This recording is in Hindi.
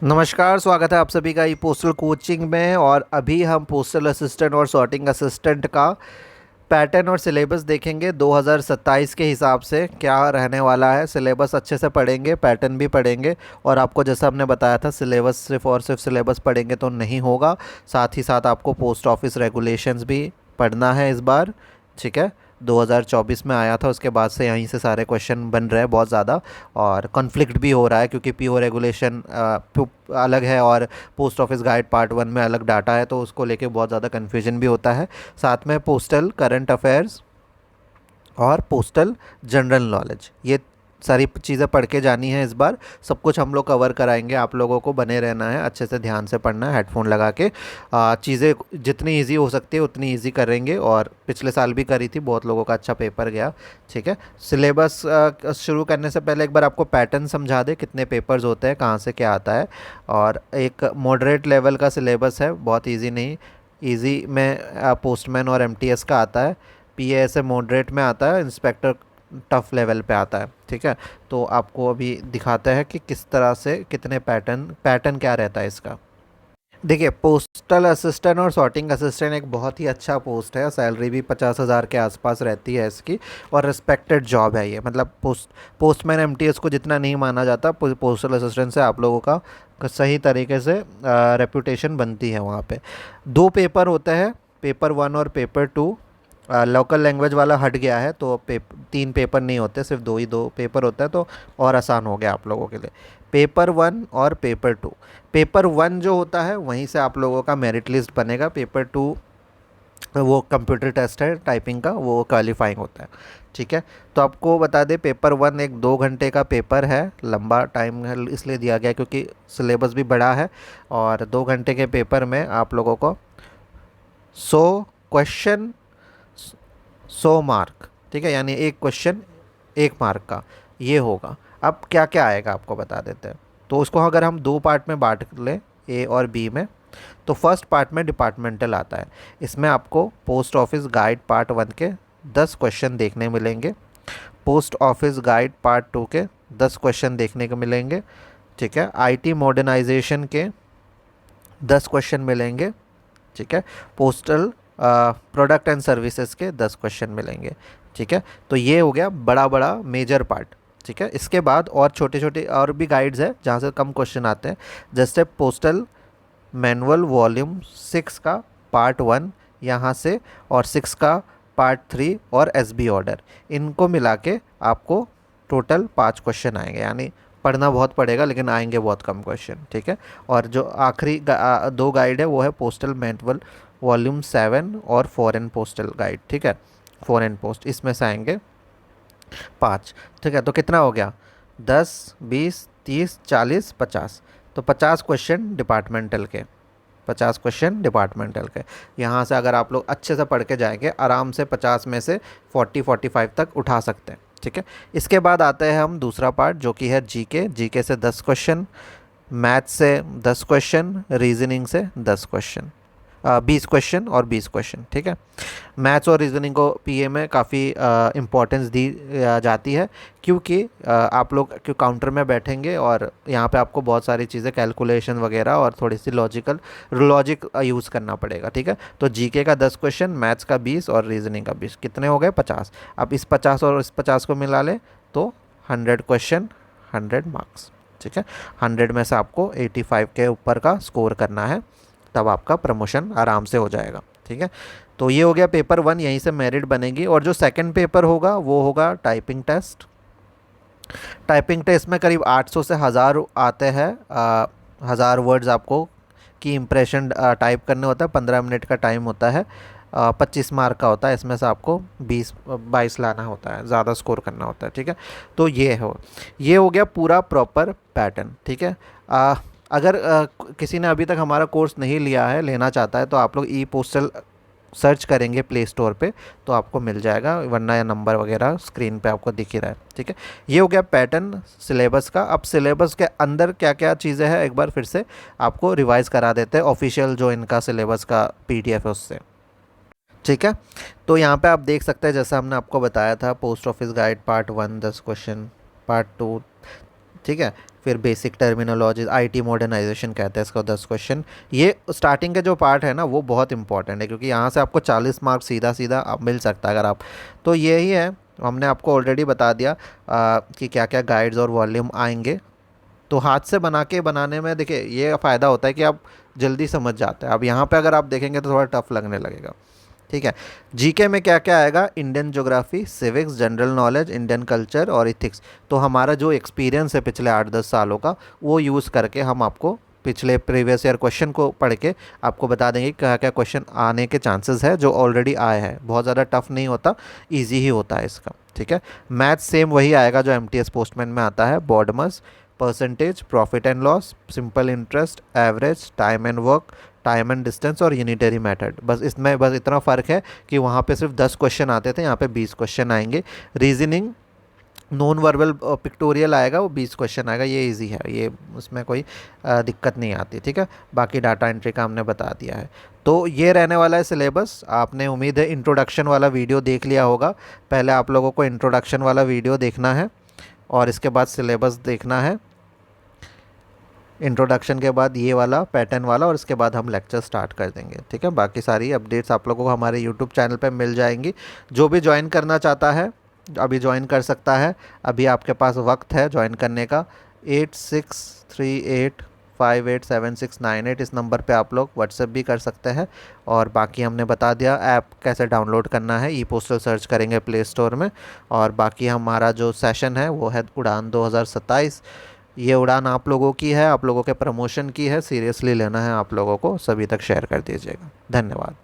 नमस्कार, स्वागत है आप सभी का ई पोस्टल कोचिंग में। और अभी हम पोस्टल असिस्टेंट और सॉर्टिंग असिस्टेंट का पैटर्न और सिलेबस देखेंगे 2027 के हिसाब से क्या रहने वाला है। सिलेबस अच्छे से पढ़ेंगे, पैटर्न भी पढ़ेंगे। और आपको जैसा हमने बताया था, सिलेबस सिर्फ और सिर्फ सिलेबस पढ़ेंगे तो नहीं होगा, साथ ही साथ आपको पोस्ट ऑफिस रेगुलेशंस भी पढ़ना है इस बार। ठीक है, 2024 में आया था, उसके बाद से यहीं से सारे क्वेश्चन बन रहे हैं बहुत ज़्यादा। और कॉन्फ्लिक्ट भी हो रहा है क्योंकि पीओ रेगुलेशन अलग है और पोस्ट ऑफिस गाइड पार्ट 1 में अलग डाटा है, तो उसको लेके बहुत ज़्यादा कन्फ्यूजन भी होता है। साथ में पोस्टल करंट अफेयर्स और पोस्टल जनरल नॉलेज, ये सारी चीज़ें पढ़ के जानी है इस बार। सब कुछ हम लोग कवर कराएंगे, आप लोगों को बने रहना है, अच्छे से ध्यान से पढ़ना है, हेडफोन लगा के। चीज़ें जितनी इजी हो सकती है उतनी इजी करेंगे, और पिछले साल भी करी थी, बहुत लोगों का अच्छा पेपर गया। ठीक है, सिलेबस शुरू करने से पहले एक बार आपको पैटर्न समझा दे, कितने पेपर्स होते हैं, कहाँ से क्या आता है। और एक मॉडरेट लेवल का सिलेबस है, बहुत ईजी नहीं। ईजी में पोस्टमैन और एमटीएस का आता है, पीए से मॉडरेट में आता है, इंस्पेक्टर टफ लेवल पे आता है। ठीक है, तो आपको अभी दिखाते हैं कि किस तरह से कितने पैटर्न क्या रहता है इसका। देखिए, पोस्टल असिस्टेंट और सॉर्टिंग असिस्टेंट एक बहुत ही अच्छा पोस्ट है, सैलरी भी 50,000 के आसपास रहती है इसकी, और रिस्पेक्टेड जॉब है ये। मतलब पोस्टमैन एमटीएस को जितना नहीं माना जाता, पोस्टल असिस्टेंट से आप लोगों का सही तरीके से रेपुटेशन बनती है वहाँ पे। दो पेपर होते हैं, पेपर 1 और पेपर 2। लोकल लैंग्वेज वाला हट गया है, तो 3 पेपर नहीं होते, सिर्फ दो पेपर होता है, तो और आसान हो गया आप लोगों के लिए। पेपर 1 और पेपर 2। पेपर 1 जो होता है वहीं से आप लोगों का मेरिट लिस्ट बनेगा। पेपर 2 वो कंप्यूटर टेस्ट है टाइपिंग का, वो क्वालिफाइंग होता है। ठीक है, तो आपको बता दें, पेपर 1 एक 2 घंटे का पेपर है। लंबा टाइम है इसलिए दिया गया क्योंकि सिलेबस भी बड़ा है। और 2 घंटे के पेपर में आप लोगों को 100 क्वेश्चन, 100 मार्क। ठीक है, यानी एक क्वेश्चन 1 मार्क का ये होगा। अब क्या क्या आएगा आपको बता देते हैं। तो उसको अगर हम 2 पार्ट में बांट लें, ए और बी में, तो फर्स्ट पार्ट में डिपार्टमेंटल आता है। इसमें आपको पोस्ट ऑफिस गाइड पार्ट 1 के 10 क्वेश्चन देखने मिलेंगे, पोस्ट ऑफिस गाइड पार्ट 2 के 10 क्वेश्चन देखने को मिलेंगे। ठीक है, आईटी मॉडर्नाइजेशन के 10 क्वेश्चन मिलेंगे। ठीक है, पोस्टल प्रोडक्ट एंड सर्विसेज के 10 क्वेश्चन मिलेंगे। ठीक है, तो ये हो गया बड़ा बड़ा मेजर पार्ट। ठीक है, इसके बाद और छोटे छोटे और भी गाइड्स है जहाँ से कम क्वेश्चन आते हैं, जैसे पोस्टल मैनुअल वॉल्यूम 6 का पार्ट 1 यहाँ से, और 6 का पार्ट 3 और एसबी ऑर्डर, इनको मिला के आपको टोटल 5 क्वेश्चन आएंगे। यानी पढ़ना बहुत पड़ेगा लेकिन आएंगे बहुत कम क्वेश्चन। ठीक है, और जो आखिरी 2 गाइड है वो है पोस्टल मैनुअल वॉल्यूम 7 और फॉरेन पोस्टल गाइड। ठीक है, फॉरेन पोस्ट, इसमें से आएंगे 5। ठीक है, तो कितना हो गया, 10, 20, 30, 40, 50। तो 50 क्वेश्चन डिपार्टमेंटल के, 50 क्वेश्चन डिपार्टमेंटल के। यहाँ से अगर आप लोग अच्छे से पढ़ के जाएंगे, आराम से 50 में से 40-45 तक उठा सकते हैं। ठीक है, इसके बाद आते हैं हम दूसरा पार्ट जो कि है जीके। जीके से 10 क्वेश्चन, मैथ से 10 क्वेश्चन, रीजनिंग से 10 क्वेश्चन, 20 क्वेश्चन और 20 क्वेश्चन। ठीक है, मैथ्स और रीजनिंग को पीए में काफ़ी इम्पोर्टेंस दी जाती है, क्योंकि आप लोग क्यों काउंटर में बैठेंगे और यहाँ पे आपको बहुत सारी चीज़ें, कैलकुलेशन वगैरह और थोड़ी सी लॉजिक यूज़ करना पड़ेगा। ठीक है, तो जीके का 10 क्वेश्चन, मैथ्स का 20 और रीजनिंग का 20, कितने हो गए, 50। अब इस 50 और इस 50 को मिला लें तो 100 क्वेश्चन, 100 मार्क्स। ठीक है, 100 में से आपको 85 के ऊपर का स्कोर करना है, तब आपका प्रमोशन आराम से हो जाएगा। ठीक है, तो ये हो गया पेपर 1, यहीं से मेरिट बनेगी। और जो सेकंड पेपर होगा वो होगा टाइपिंग टेस्ट। टाइपिंग टेस्ट में करीब 800 से 1000 आते हैं, 1000 वर्ड्स आपको की इम्प्रेशन टाइप करने होता है। 15 मिनट का टाइम होता है, 25 मार्क का होता है। इसमें से आपको 20-22 लाना होता है, ज़्यादा स्कोर करना होता है। ठीक है, तो ये हो गया पूरा प्रॉपर पैटर्न। ठीक है, अगर किसी ने अभी तक हमारा कोर्स नहीं लिया है, लेना चाहता है, तो आप लोग ई पोस्टल सर्च करेंगे प्ले स्टोर पे तो आपको मिल जाएगा, वरना या नंबर वगैरह स्क्रीन पे आपको दिख ही रहा है। ठीक है, ये हो गया पैटर्न सिलेबस का। अब सिलेबस के अंदर क्या क्या चीज़ें हैं एक बार फिर से आपको रिवाइज़ करा देते हैं, ऑफिशियल जो इनका सिलेबस का पीडीएफ है उससे। ठीक है, तो यहाँ पे आप देख सकते हैं, जैसा हमने आपको बताया था, post office guide part 1 10 question, part 2 ठीक है। फिर बेसिक टर्मिनोलॉजी, आईटी मॉडर्नाइजेशन कहते हैं इसको, 10 क्वेश्चन। ये स्टार्टिंग के जो पार्ट है ना वो बहुत इंपॉर्टेंट है, क्योंकि यहाँ से आपको 40 मार्क्स सीधा सीधा आप मिल सकता है अगर आप, तो यही है। हमने आपको ऑलरेडी बता दिया कि क्या क्या गाइड्स और वॉल्यूम आएंगे। तो हाथ से बनाने में देखिए ये फ़ायदा होता है कि आप जल्दी समझ जाते हैं। अब यहाँ पे अगर आप देखेंगे तो थोड़ा टफ लगने लगेगा। ठीक है। जीके में क्या क्या आएगा, Indian geography, civics, general knowledge, Indian culture और इथिक्स। तो हमारा जो एक्सपीरियंस है पिछले 8-10 सालों का, वो यूज़ करके हम आपको पिछले प्रीवियस ईयर क्वेश्चन को पढ़ के आपको बता देंगे क्या क्या क्वेश्चन आने के चांसेस है जो ऑलरेडी आए हैं। बहुत ज़्यादा टफ नहीं होता, ईजी ही होता है इसका। ठीक है। मैथ सेम वही आएगा जो एमटीएस पोस्टमैन में आता है, BODMAS, percentage, profit and loss, simple interest, average, time and work, time and distance और यूनिटरी मेथड। बस इसमें बस इतना फ़र्क है कि वहाँ पे सिर्फ 10 क्वेश्चन आते थे, यहाँ पे 20 क्वेश्चन आएंगे। रीजनिंग, नॉन वर्बल पिक्टोरियल आएगा, वो 20 क्वेश्चन आएगा। ये इजी है, ये उसमें कोई दिक्कत नहीं आती। ठीक है। बाकी डाटा एंट्री का हमने बता दिया है। तो ये रहने वाला है सिलेबस। आपने उम्मीद है इंट्रोडक्शन वाला वीडियो देख लिया होगा। पहले आप लोगों को इंट्रोडक्शन वाला वीडियो देखना है और इसके बाद सिलेबस देखना है। इंट्रोडक्शन के बाद ये वाला पैटर्न वाला, और इसके बाद हम लेक्चर स्टार्ट कर देंगे। ठीक है। बाकी सारी अपडेट्स आप लोगों को हमारे यूट्यूब चैनल पे मिल जाएंगी। जो भी ज्वाइन करना चाहता है अभी ज्वाइन कर सकता है, अभी आपके पास वक्त है ज्वाइन करने का। 8638587698 इस नंबर पे आप लोग व्हाट्सएप भी कर सकते हैं। और बाकी हमने बता दिया ऐप कैसे डाउनलोड करना है, ई पोस्टल सर्च करेंगे प्ले स्टोर में। और बाकी हमारा जो सेशन है वो है उड़ान 2027। ये उड़ान आप लोगों की है, आप लोगों के प्रमोशन की है, सीरियसली लेना है आप लोगों को। सभी तक शेयर कर दीजिएगा। धन्यवाद।